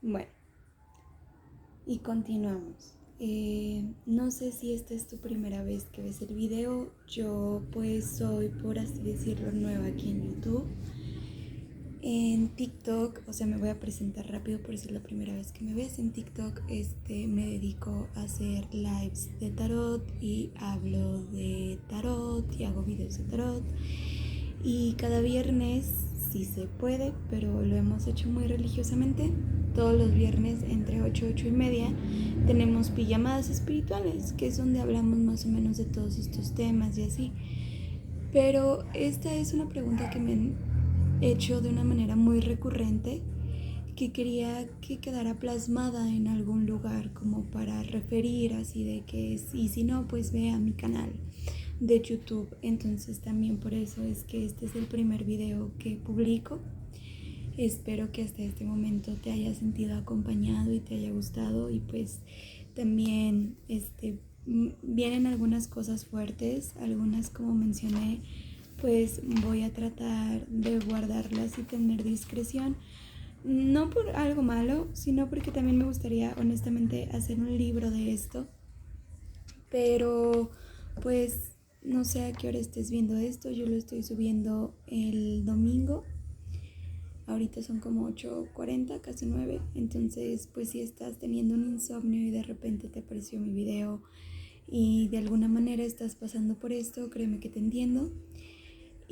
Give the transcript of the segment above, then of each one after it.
Bueno, y continuamos. No sé si esta es tu primera vez que ves el video. Yo pues soy, por así decirlo, nueva aquí en YouTube. En TikTok, o sea, me voy a presentar rápido por si es la primera vez que me ves. En TikTok me dedico a hacer lives de tarot y hablo de tarot y hago videos de tarot. Y cada viernes, si se puede, pero lo hemos hecho muy religiosamente, todos los viernes entre 8 y 8 y media tenemos pijamadas espirituales, que es donde hablamos más o menos de todos estos temas y así. Pero esta es una pregunta que me han hecho de una manera muy recurrente, que quería que quedara plasmada en algún lugar como para referir así de que y si no, pues ve a mi canal de YouTube. Entonces también por eso es que este es el primer video que publico. Espero que hasta este momento te haya sentido acompañado y te haya gustado, y pues también vienen algunas cosas fuertes, algunas como mencioné, pues voy a tratar de guardarlas y tener discreción. No por algo malo, sino porque también me gustaría honestamente hacer un libro de esto. Pero pues no sé a qué hora estés viendo esto. Yo lo estoy subiendo el domingo. Ahorita son como 8:40, casi 9. Entonces pues si estás teniendo un insomnio y de repente te apareció mi video y de alguna manera estás pasando por esto, créeme que te entiendo.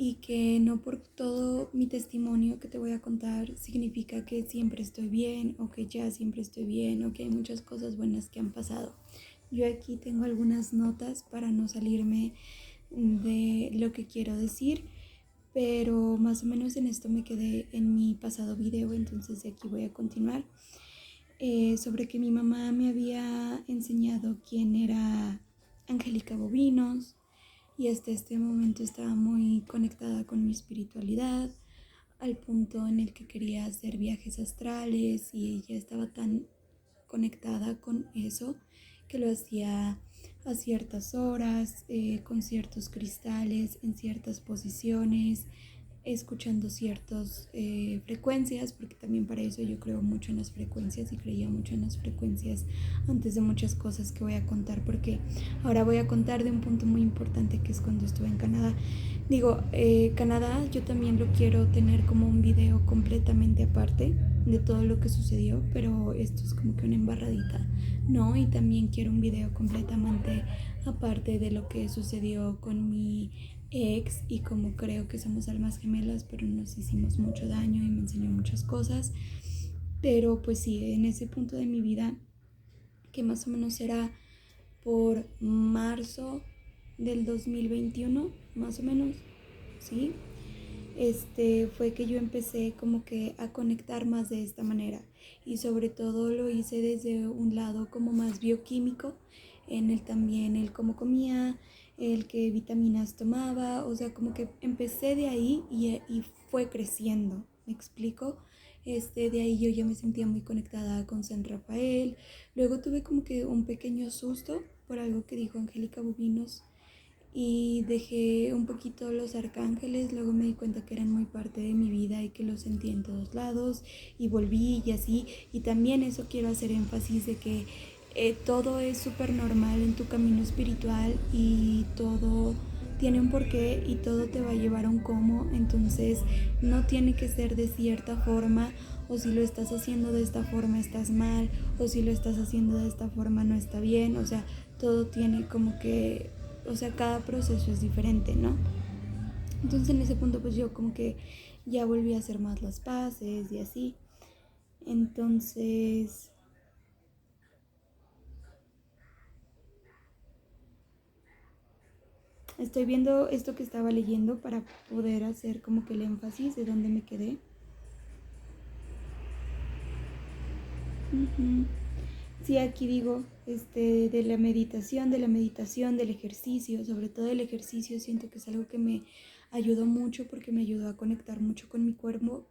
Y que no por todo mi testimonio que te voy a contar significa que siempre estoy bien o que ya siempre estoy bien o que hay muchas cosas buenas que han pasado. Yo aquí tengo algunas notas para no salirme de lo que quiero decir, pero más o menos en esto me quedé en mi pasado video, entonces de aquí voy a continuar. Sobre que mi mamá me había enseñado quién era Angélica Bovinos, y hasta este momento estaba muy conectada con mi espiritualidad, al punto en el que quería hacer viajes astrales, y ella estaba tan conectada con eso que lo hacía a ciertas horas, con ciertos cristales, en ciertas posiciones, escuchando ciertas frecuencias, porque también para eso yo creo mucho en las frecuencias y creía mucho en las frecuencias antes de muchas cosas que voy a contar, porque ahora voy a contar de un punto muy importante que es cuando estuve en Canadá. Digo, Canadá yo también lo quiero tener como un video completamente aparte de todo lo que sucedió, pero esto es como que una embarradita, ¿no? Y también quiero un video completamente aparte de lo que sucedió con mi ex y como creo que somos almas gemelas, pero nos hicimos mucho daño y me enseñó muchas cosas. Pero pues sí, en ese punto de mi vida, que más o menos era por marzo del 2021, más o menos, ¿sí? Fue que yo empecé como que a conectar más de esta manera, y sobre todo lo hice desde un lado como más bioquímico, en el también el cómo comía, el qué vitaminas tomaba, o sea, como que empecé de ahí y fue creciendo, ¿me explico? De ahí yo ya me sentía muy conectada con San Rafael. Luego tuve como que un pequeño susto por algo que dijo Angélica Bovinos y dejé un poquito los arcángeles. Luego me di cuenta que eran muy parte de mi vida y que los sentí en todos lados, y volví y así. Y también eso quiero hacer énfasis de que todo es súper normal en tu camino espiritual, y todo tiene un porqué y todo te va a llevar a un cómo. Entonces no tiene que ser de cierta forma, o si lo estás haciendo de esta forma estás mal, o si lo estás haciendo de esta forma no está bien. O sea, todo tiene como que, o sea, cada proceso es diferente, ¿no? Entonces en ese punto pues yo como que ya volví a hacer más las paces y así. Entonces estoy viendo esto que estaba leyendo para poder hacer como que el énfasis de dónde me quedé. Uh-huh. Sí, aquí digo, de la meditación, del ejercicio, sobre todo el ejercicio, siento que es algo que me ayudó mucho, porque me ayudó a conectar mucho con mi cuerpo,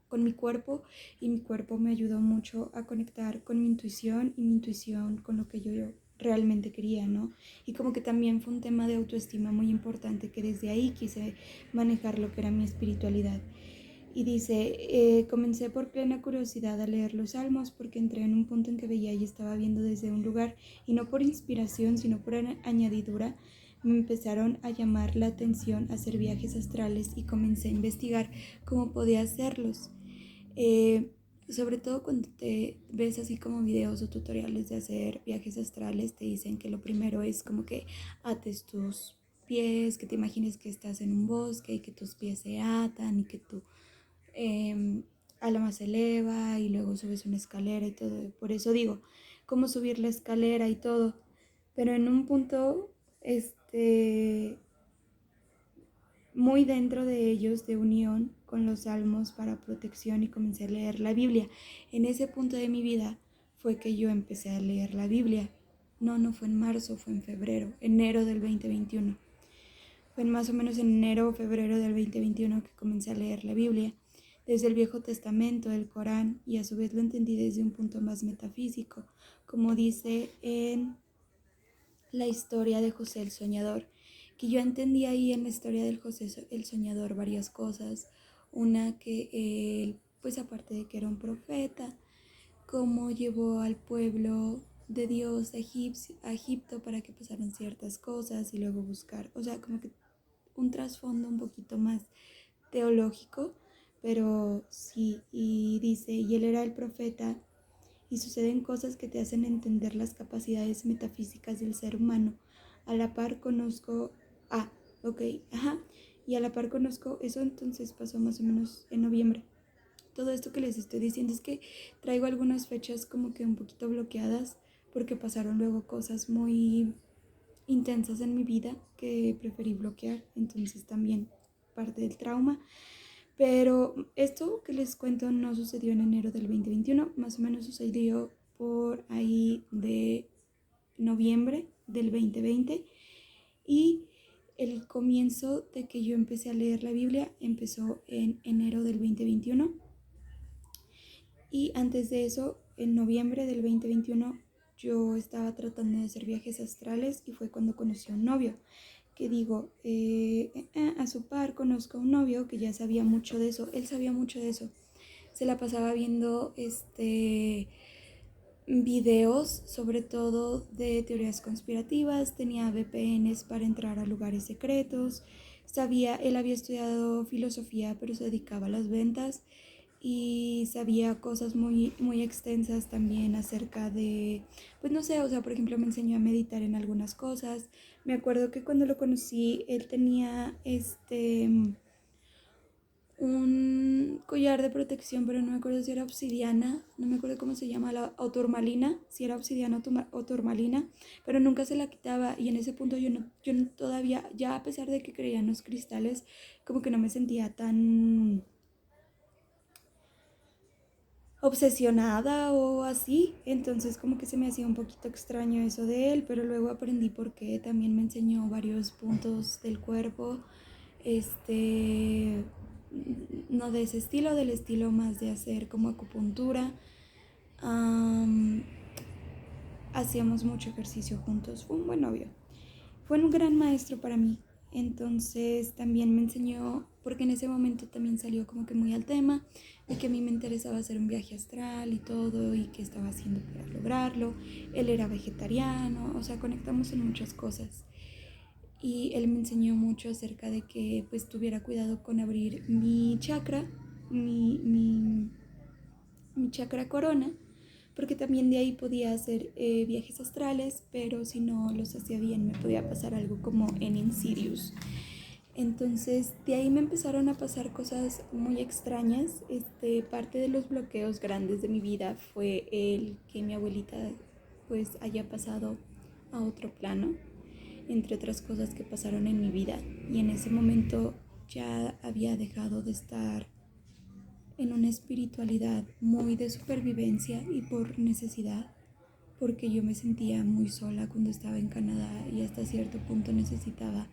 y mi cuerpo me ayudó mucho a conectar con mi intuición, y mi intuición con lo que yo realmente quería, ¿no? Y como que también fue un tema de autoestima muy importante, que desde ahí quise manejar lo que era mi espiritualidad. Y dice, comencé por plena curiosidad a leer los salmos porque entré en un punto en que veía y estaba viendo desde un lugar y no por inspiración sino por añadidura me empezaron a llamar la atención hacer viajes astrales y comencé a investigar cómo podía hacerlos. Sobre todo cuando te ves así como videos o tutoriales de hacer viajes astrales, te dicen que lo primero es como que ates tus pies, que te imagines que estás en un bosque y que tus pies se atan y que tu alma se eleva y luego subes una escalera y todo. Por eso digo, cómo subir la escalera y todo. Pero en un punto, muy dentro de ellos de unión con los salmos para protección y comencé a leer la Biblia. En ese punto de mi vida fue que yo empecé a leer la Biblia. No fue en marzo, fue en febrero, enero del 2021. Fue más o menos en enero o febrero del 2021 que comencé a leer la Biblia, desde el Viejo Testamento, el Corán, y a su vez lo entendí desde un punto más metafísico, como dice en la historia de José el Soñador, que yo entendí ahí en la historia del José el Soñador varias cosas. Una que él, pues aparte de que era un profeta, cómo llevó al pueblo de Dios a Egipto para que pasaran ciertas cosas y luego buscar, o sea, como que un trasfondo un poquito más teológico, pero sí, y dice, y él era el profeta y suceden cosas que te hacen entender las capacidades metafísicas del ser humano. A la par conozco, ok, ajá, y a la par conozco, eso entonces pasó más o menos en noviembre. Todo esto que les estoy diciendo es que traigo algunas fechas como que un poquito bloqueadas porque pasaron luego cosas muy intensas en mi vida que preferí bloquear, entonces también parte del trauma. Pero esto que les cuento no sucedió en enero del 2021, más o menos sucedió por ahí de noviembre del 2020 y el comienzo de que yo empecé a leer la Biblia empezó en enero del 2021 y antes de eso, en noviembre del 2021, yo estaba tratando de hacer viajes astrales y fue cuando conocí a un novio que digo, a su par conozco a un novio que ya sabía mucho de eso, él sabía mucho de eso, se la pasaba viendo videos sobre todo de teorías conspirativas, tenía VPNs para entrar a lugares secretos, él había estudiado filosofía pero se dedicaba a las ventas y sabía cosas muy extensas también acerca de, pues no sé, o sea, por ejemplo me enseñó a meditar en algunas cosas. Me acuerdo que cuando lo conocí él tenía un collar de protección, pero no me acuerdo si era obsidiana, no me acuerdo cómo se llama, o turmalina, si era obsidiana o turmalina, pero nunca se la quitaba y en ese punto yo no todavía, ya a pesar de que creía en los cristales, como que no me sentía tan obsesionada o así, entonces como que se me hacía un poquito extraño eso de él, pero luego aprendí por qué, también me enseñó varios puntos del cuerpo, no de ese estilo, del estilo más de hacer como acupuntura. Hacíamos mucho ejercicio juntos, fue un buen novio, fue un gran maestro para mí. Entonces también me enseñó, porque en ese momento también salió como que muy al tema de que a mí me interesaba hacer un viaje astral y todo y qué estaba haciendo para lograrlo. Él era vegetariano, o sea, conectamos en muchas cosas. Y él me enseñó mucho acerca de que pues tuviera cuidado con abrir mi chakra, mi, mi, mi chakra corona, porque también de ahí podía hacer viajes astrales, pero si no los hacía bien me podía pasar algo como en Insidious. Entonces de ahí me empezaron a pasar cosas muy extrañas. Parte de los bloqueos grandes de mi vida fue el que mi abuelita pues haya pasado a otro plano, entre otras cosas que pasaron en mi vida. Y en ese momento ya había dejado de estar en una espiritualidad muy de supervivencia y por necesidad, porque yo me sentía muy sola cuando estaba en Canadá y hasta cierto punto necesitaba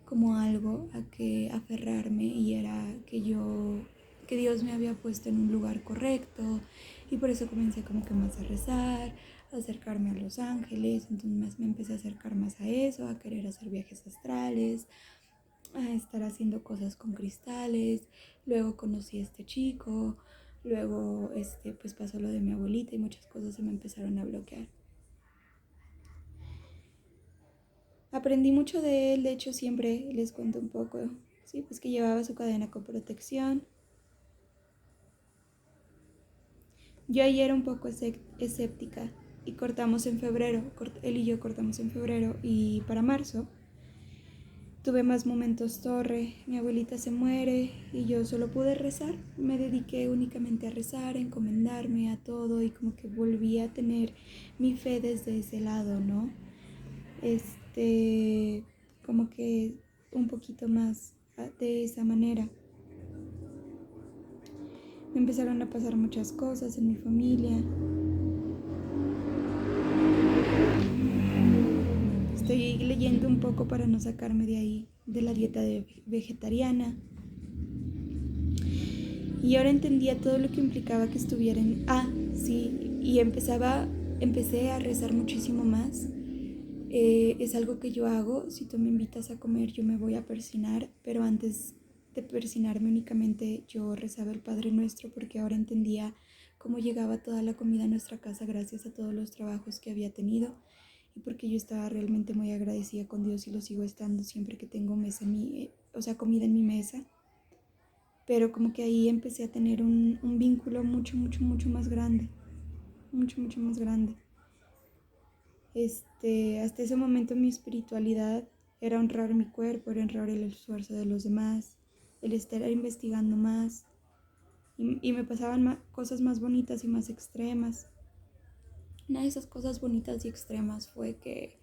como algo a que aferrarme y era que Dios me había puesto en un lugar correcto y por eso comencé como que más a rezar, a acercarme a los ángeles, entonces me empecé a acercar más a eso, a querer hacer viajes astrales, a estar haciendo cosas con cristales. Luego conocí a este chico, luego pues pasó lo de mi abuelita y muchas cosas se me empezaron a bloquear. Aprendí mucho de él, de hecho siempre les cuento un poco, sí, pues que llevaba su cadena con protección. Yo ahí era un poco escéptica y cortamos en febrero, él y yo cortamos en febrero y para marzo tuve más momentos torre, mi abuelita se muere y yo solo pude rezar, me dediqué únicamente a rezar, a encomendarme a todo y como que volví a tener mi fe desde ese lado, ¿no? Como que un poquito más de esa manera. Me empezaron a pasar muchas cosas en mi familia. Estoy leyendo un poco para no sacarme de ahí, de la dieta vegetariana. Y ahora entendía todo lo que implicaba que estuviera en... Sí, y empecé a rezar muchísimo más. Es algo que yo hago. Si tú me invitas a comer, yo me voy a persignar, pero antes de persignarme únicamente yo rezaba el Padre Nuestro porque ahora entendía cómo llegaba toda la comida a nuestra casa gracias a todos los trabajos que había tenido y porque yo estaba realmente muy agradecida con Dios y lo sigo estando siempre que tengo comida en mi mesa. Pero como que ahí empecé a tener un vínculo mucho, mucho, mucho más grande. Mucho, mucho más grande. Hasta ese momento mi espiritualidad era honrar mi cuerpo, era honrar el esfuerzo de los demás, el estar investigando más. Y me pasaban cosas más bonitas y más extremas. Una de esas cosas bonitas y extremas fue que,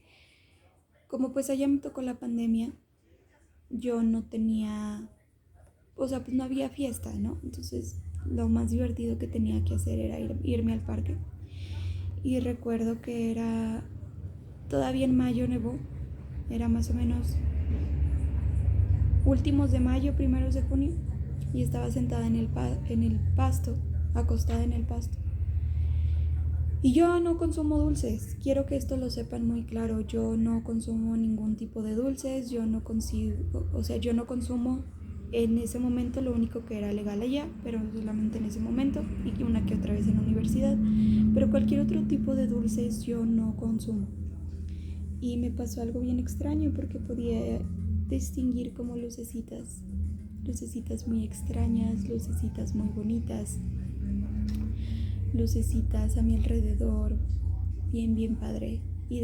como pues allá me tocó la pandemia, yo no tenía, pues no había fiesta, ¿no? Entonces lo más divertido que tenía que hacer era irme al parque. Y recuerdo que todavía en mayo nevó, era más o menos últimos de mayo, primeros de junio, y estaba sentada en el pasto, acostada en el pasto. Y yo no consumo dulces, quiero que esto lo sepan muy claro, yo no consumo ningún tipo de dulces, yo no consumo en ese momento lo único que era legal allá, pero solamente en ese momento y una que otra vez en la universidad, pero cualquier otro tipo de dulces yo no consumo. Y me pasó algo bien extraño porque podía distinguir como lucecitas muy extrañas, lucecitas muy bonitas, lucecitas a mi alrededor, bien, bien padre. Y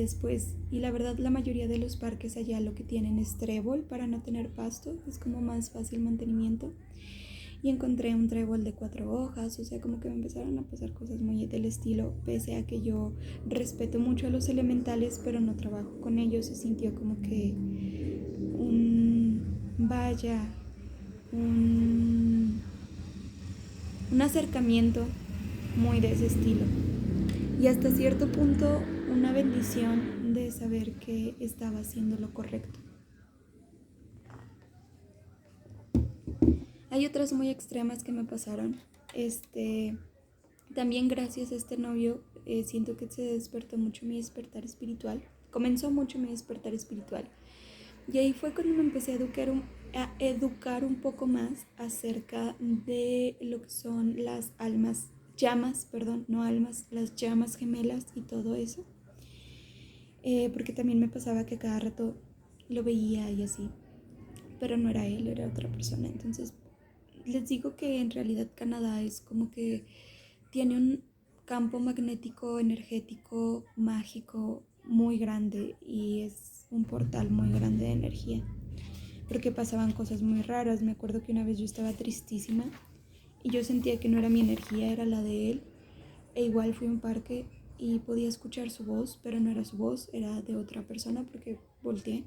la verdad la mayoría de los parques allá lo que tienen es trébol para no tener pasto, es como más fácil mantenimiento. Y encontré un trébol de 4 hojas, o sea, como que me empezaron a pasar cosas muy del estilo, pese a que yo respeto mucho a los elementales, pero no trabajo con ellos, se sintió como que un acercamiento muy de ese estilo. Y hasta cierto punto una bendición de saber que estaba haciendo lo correcto. Hay otras muy extremas que me pasaron. También gracias a este novio siento que se despertó mucho mi despertar espiritual. Comenzó mucho mi despertar espiritual. Y ahí fue cuando me empecé a educar un poco más acerca de lo que son las las llamas gemelas y todo eso. Porque también me pasaba que cada rato lo veía y así. Pero no era él, era otra persona. Entonces les digo que en realidad Canadá es como que tiene un campo magnético, energético, mágico muy grande y es un portal muy grande de energía. Porque pasaban cosas muy raras. Me acuerdo que una vez yo estaba tristísima y yo sentía que no era mi energía, era la de él. E igual fui a un parque y podía escuchar su voz, pero no era su voz, era de otra persona porque volteé.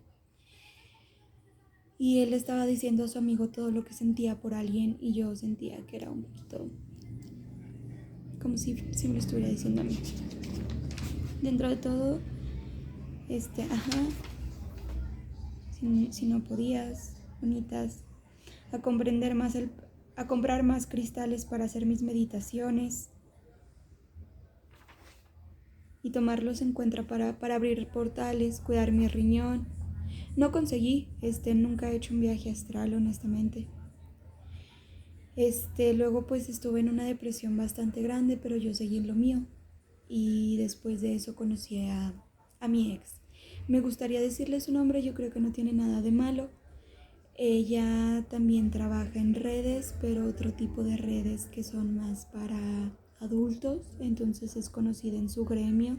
Y él estaba diciendo a su amigo todo lo que sentía por alguien y yo sentía que era un poquito como si me lo estuviera diciendo a mí. Dentro de todo, si no podías, bonitas, a comprar más cristales para hacer mis meditaciones y tomarlos en cuenta para abrir portales, cuidar mi riñón. No conseguí, nunca he hecho un viaje astral, honestamente. Luego pues estuve en una depresión bastante grande, pero yo seguí en lo mío. Y después de eso conocí a mi ex. Me gustaría decirle su nombre, yo creo que no tiene nada de malo. Ella también trabaja en redes, pero otro tipo de redes que son más para adultos, entonces es conocida en su gremio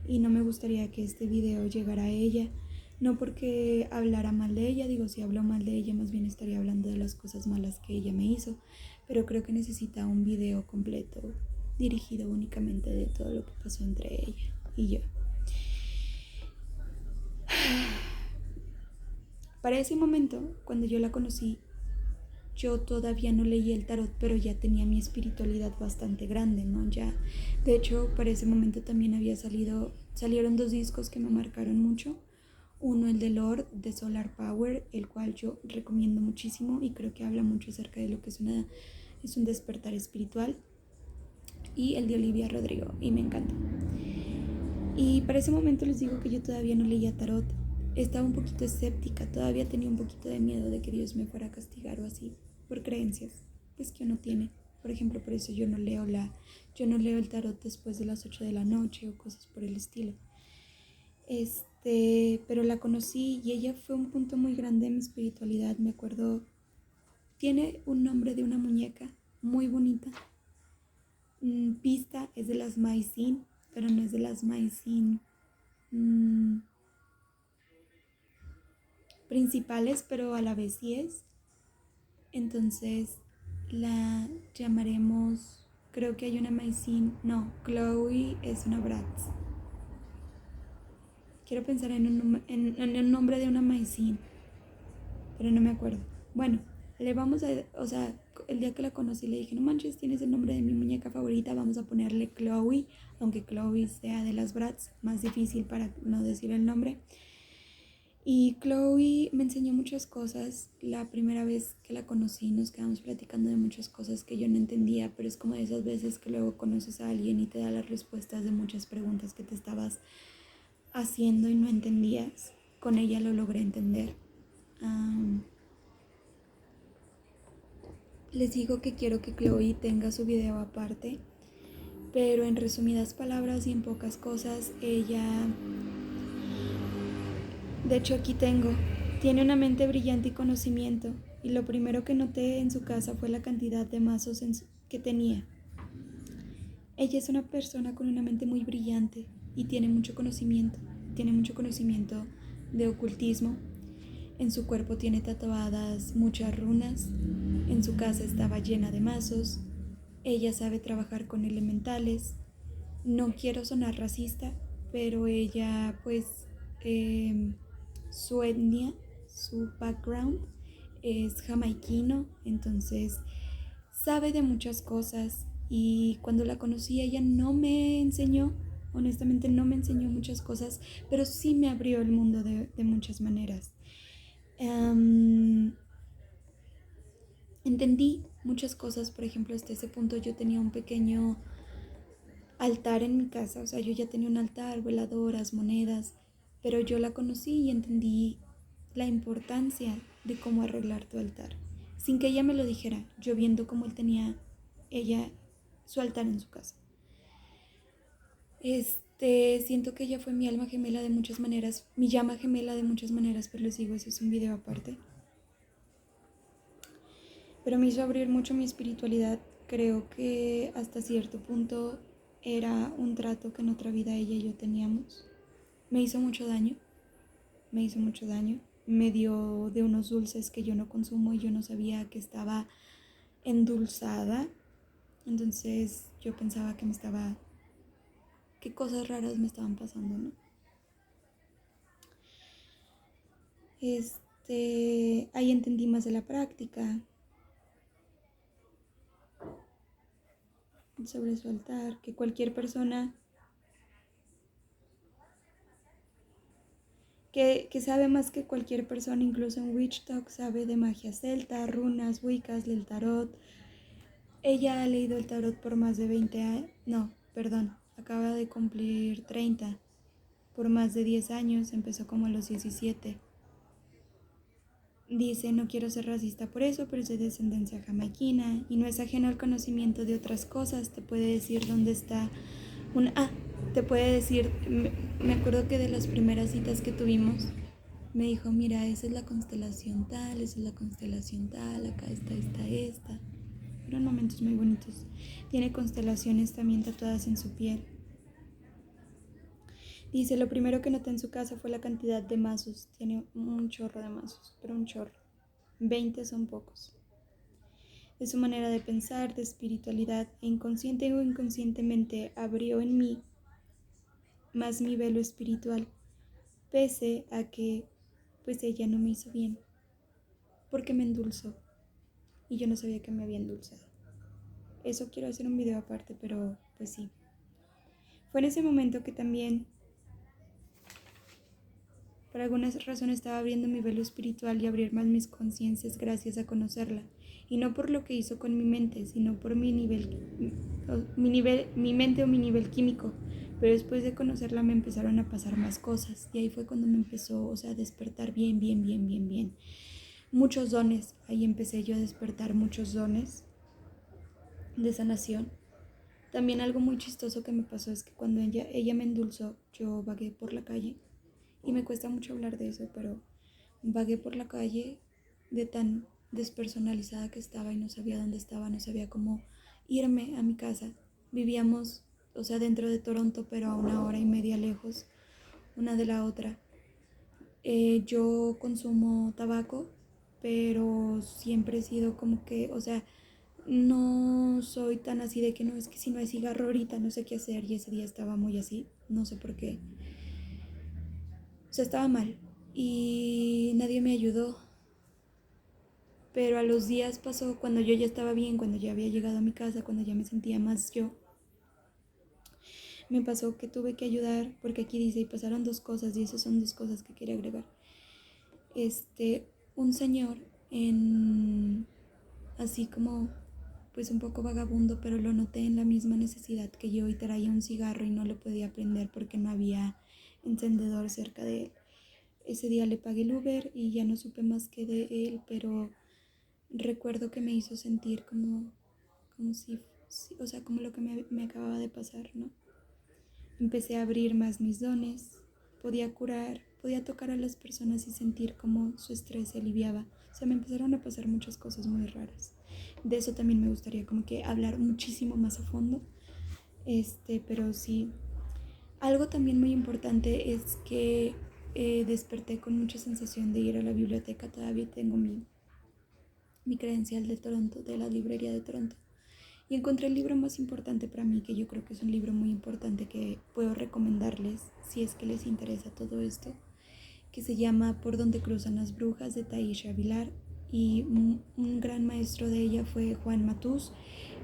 y no me gustaría que este video llegara a ella. No porque hablara mal de ella, digo, si hablo mal de ella, más bien estaría hablando de las cosas malas que ella me hizo, pero creo que necesita un video completo dirigido únicamente de todo lo que pasó entre ella y yo. Para ese momento, cuando yo la conocí, yo todavía no leía el tarot, pero ya tenía mi espiritualidad bastante grande, ¿no? Ya, de hecho, para ese momento también salieron 2 discos que me marcaron mucho. Uno, el de Lord, de Solar Power, el cual yo recomiendo muchísimo y creo que habla mucho acerca de lo que es un despertar espiritual. Y el de Olivia Rodrigo, y me encanta. Y para ese momento les digo que yo todavía no leía tarot. Estaba un poquito escéptica, todavía tenía un poquito de miedo de que Dios me fuera a castigar o así, por creencias pues que uno tiene. Por ejemplo, por eso yo no leo el tarot después de las 8 de la noche o cosas por el estilo. Pero la conocí y ella fue un punto muy grande en mi espiritualidad. Me acuerdo, tiene un nombre de una muñeca muy bonita. Pista es de las Maicin, pero no es de las Maicin principales, pero a la vez sí es. Entonces la llamaremos, creo que hay una Maicin, no, Chloe es una Bratz. Quiero pensar en un nombre de una Maicin, pero no me acuerdo. Bueno, o sea, el día que la conocí le dije, no manches, tienes el nombre de mi muñeca favorita, vamos a ponerle Chloe, aunque Chloe sea de las Bratz, más difícil para no decir el nombre. Y Chloe me enseñó muchas cosas. La primera vez que la conocí nos quedamos platicando de muchas cosas que yo no entendía, pero es como de esas veces que luego conoces a alguien y te da las respuestas de muchas preguntas que te estabas haciendo y no entendías. Con ella lo logré entender. Les digo que quiero que Chloe tenga su video aparte, pero en resumidas palabras y en pocas cosas, ella... De hecho, aquí tiene una mente brillante y conocimiento, y lo primero que noté en su casa fue la cantidad de mazos que tenía. Ella es una persona con una mente muy brillante y tiene mucho conocimiento de ocultismo. En su cuerpo tiene tatuadas muchas runas, en su casa estaba llena de mazos, ella sabe trabajar con elementales. No quiero sonar racista, pero ella pues su etnia, su background es jamaiquino, entonces sabe de muchas cosas y cuando la conocí ella no me enseñó, honestamente no me enseñó muchas cosas, pero sí me abrió el mundo de muchas maneras. Entendí muchas cosas, por ejemplo, hasta ese punto yo tenía un pequeño altar en mi casa, o sea, yo ya tenía un altar, veladoras, monedas, pero yo la conocí y entendí la importancia de cómo arreglar tu altar, sin que ella me lo dijera, yo viendo cómo ella su altar en su casa. Siento que ella fue mi alma gemela de muchas maneras, mi llama gemela de muchas maneras, pero les digo, eso es un video aparte. Pero me hizo abrir mucho mi espiritualidad. Creo que hasta cierto punto era un trato que en otra vida ella y yo teníamos. Me hizo mucho daño, me dio de unos dulces que yo no consumo y yo no sabía que estaba endulzada. Entonces yo pensaba que cosas raras me estaban pasando, ¿no? Ahí entendí más de la práctica, sobre su altar, que cualquier persona que sabe más que cualquier persona, incluso en Witch Talk, sabe de magia celta, runas, wiccas, del tarot. Ella ha leído el tarot por más de 20 años, no, perdón, acaba de cumplir 30, por más de 10 años, empezó como a los 17. Dice, no quiero ser racista por eso, pero soy de descendencia jamaiquina y no es ajeno al conocimiento de otras cosas. Te puede decir dónde está te puede decir, me acuerdo que de las primeras citas que tuvimos, me dijo, mira, esa es la constelación tal, esa es la constelación tal, acá está esta. Fueron momentos muy bonitos. Tiene constelaciones también tatuadas en su piel. Dice, lo primero que noté en su casa fue la cantidad de mazos. Tiene un chorro de mazos, pero un chorro. 20 son pocos. De su manera de pensar, de espiritualidad, e inconsciente o inconscientemente abrió en mí más mi velo espiritual, pese a que pues ella no me hizo bien, porque me endulzó y yo no sabía que me había endulzado. Eso quiero hacer un video aparte, pero pues sí. Fue en ese momento que también por alguna razón estaba abriendo mi velo espiritual y abrir más mis conciencias gracias a conocerla. Y no por lo que hizo con mi mente, sino por mi mente o mi nivel químico. Pero después de conocerla me empezaron a pasar más cosas. Y ahí fue cuando me empezó, a despertar bien. Muchos dones. Ahí empecé yo a despertar muchos dones de sanación. También algo muy chistoso que me pasó es que cuando ella me endulzó, yo vagué por la calle. Y me cuesta mucho hablar de eso, pero vagué por la calle de tan despersonalizada que estaba y no sabía dónde estaba, no sabía cómo irme a mi casa. Vivíamos, dentro de Toronto, pero a 1 hora y media lejos, una de la otra. Yo consumo tabaco, pero siempre he sido como que, no soy tan así de que no, es que si no hay cigarro ahorita no sé qué hacer, y ese día estaba muy así, no sé por qué. Estaba mal y nadie me ayudó. Pero a los días pasó, cuando yo ya estaba bien, cuando ya había llegado a mi casa, cuando ya me sentía más yo, me pasó que tuve que ayudar, porque aquí dice, y pasaron 2 cosas, y esas son 2 cosas que quería agregar. Un señor, así como, pues un poco vagabundo, pero lo noté en la misma necesidad que yo, y traía un cigarro y no lo podía prender porque no había encendedor cerca de él. Ese día le pagué el Uber y ya no supe más que de él, pero recuerdo que me hizo sentir como si, como lo que me acababa de pasar, ¿no? Empecé a abrir más mis dones, podía curar, podía tocar a las personas y sentir cómo su estrés se aliviaba. Me empezaron a pasar muchas cosas muy raras. De eso también me gustaría como que hablar muchísimo más a fondo. Pero sí, algo también muy importante es que desperté con mucha sensación de ir a la biblioteca. Todavía tengo mi credencial de Toronto, de la librería de Toronto. Y encontré el libro más importante para mí, que yo creo que es un libro muy importante que puedo recomendarles si es que les interesa todo esto, que se llama Por donde cruzan las brujas, de Taisha Vilar. Y un gran maestro de ella fue Juan Matús,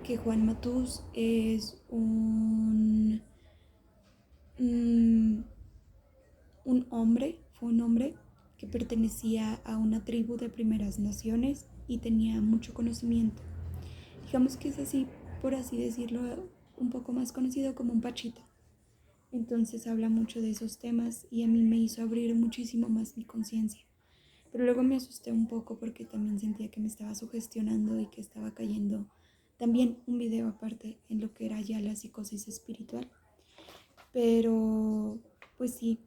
que Juan Matús es un fue un hombre que pertenecía a una tribu de primeras naciones y tenía mucho conocimiento. Digamos que es así, por así decirlo, un poco más conocido como un pachito. Entonces habla mucho de esos temas y a mí me hizo abrir muchísimo más mi conciencia. Pero luego me asusté un poco porque también sentía que me estaba sugestionando y que estaba cayendo también un video aparte en lo que era ya la psicosis espiritual. Pero pues sí,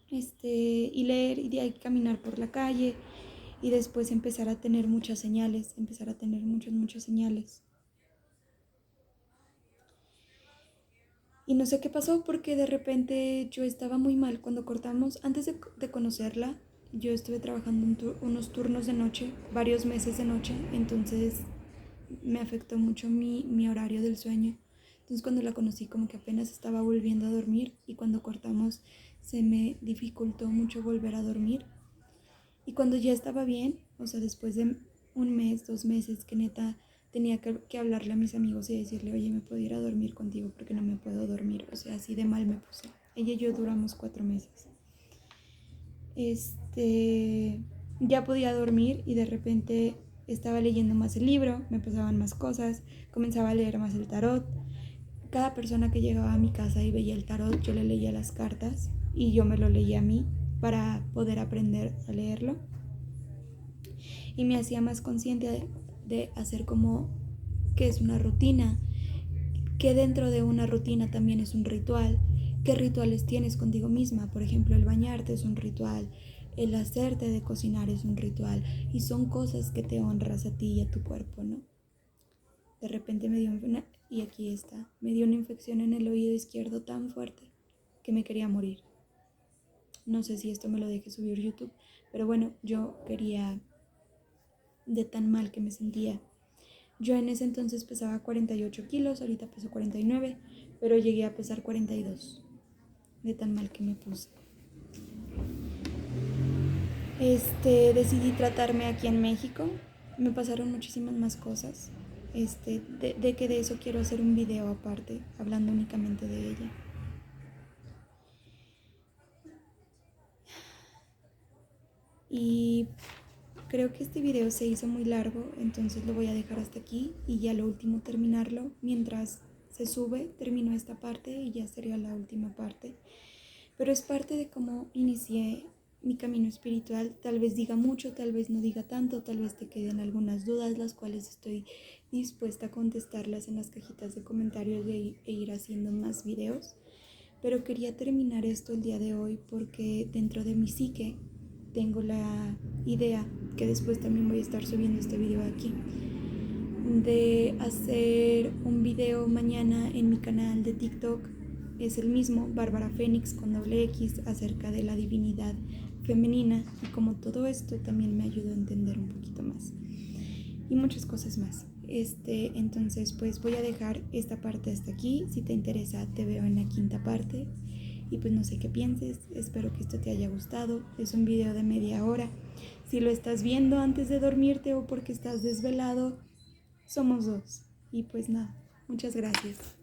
y leer y de ahí caminar por la calle y después empezar a tener muchas señales, muchas señales. Y no sé qué pasó porque de repente yo estaba muy mal cuando cortamos. Antes de conocerla, yo estuve trabajando unos turnos de noche, varios meses de noche, entonces me afectó mucho mi horario del sueño. Entonces cuando la conocí como que apenas estaba volviendo a dormir y cuando cortamos se me dificultó mucho volver a dormir. Y cuando ya estaba bien, después de 1 mes, 2 meses, que neta tenía que hablarle a mis amigos y decirle, oye, ¿me puedo ir a dormir contigo? Porque no me puedo dormir. Así de mal me puse. Ella y yo duramos 4 meses. Ya podía dormir y de repente estaba leyendo más el libro, me pasaban más cosas, comenzaba a leer más el tarot. Cada persona que llegaba a mi casa y veía el tarot, yo le leía las cartas y yo me lo leía a mí para poder aprender a leerlo. y me hacía más consciente de hacer como que es una rutina, que dentro de una rutina también es un ritual. ¿Qué rituales tienes contigo misma? Por ejemplo, el bañarte es un ritual, el hacerte de cocinar es un ritual, y son cosas que te honras a ti y a tu cuerpo, ¿no? De repente y aquí está, me dio una infección en el oído izquierdo tan fuerte que me quería morir. No sé si esto me lo deje subir YouTube, pero bueno, yo quería, de tan mal que me sentía. Yo en ese entonces pesaba 48 kilos, ahorita peso 49, pero llegué a pesar 42, de tan mal que me puse. Decidí tratarme aquí en México, me pasaron muchísimas más cosas, de que de eso quiero hacer un video aparte, hablando únicamente de ella. Y creo que este video se hizo muy largo, entonces lo voy a dejar hasta aquí y ya lo último terminarlo. Mientras se sube, termino esta parte y ya sería la última parte. Pero es parte de cómo inicié mi camino espiritual. Tal vez diga mucho, tal vez no diga tanto, tal vez te queden algunas dudas, las cuales estoy dispuesta a contestarlas en las cajitas de comentarios e ir haciendo más videos. Pero quería terminar esto el día de hoy porque dentro de mi psique tengo la idea, que después también voy a estar subiendo este video aquí, de hacer un video mañana en mi canal de TikTok. Es el mismo, Bárbara Fénix con X, acerca de la divinidad femenina y como todo esto también me ayudó a entender un poquito más y muchas cosas más. Entonces pues voy a dejar esta parte hasta aquí. Si te interesa, te veo en la quinta parte. Y pues no sé qué pienses, espero que esto te haya gustado. Es un video de media hora. Si lo estás viendo antes de dormirte o porque estás desvelado, somos dos. Y pues nada, muchas gracias.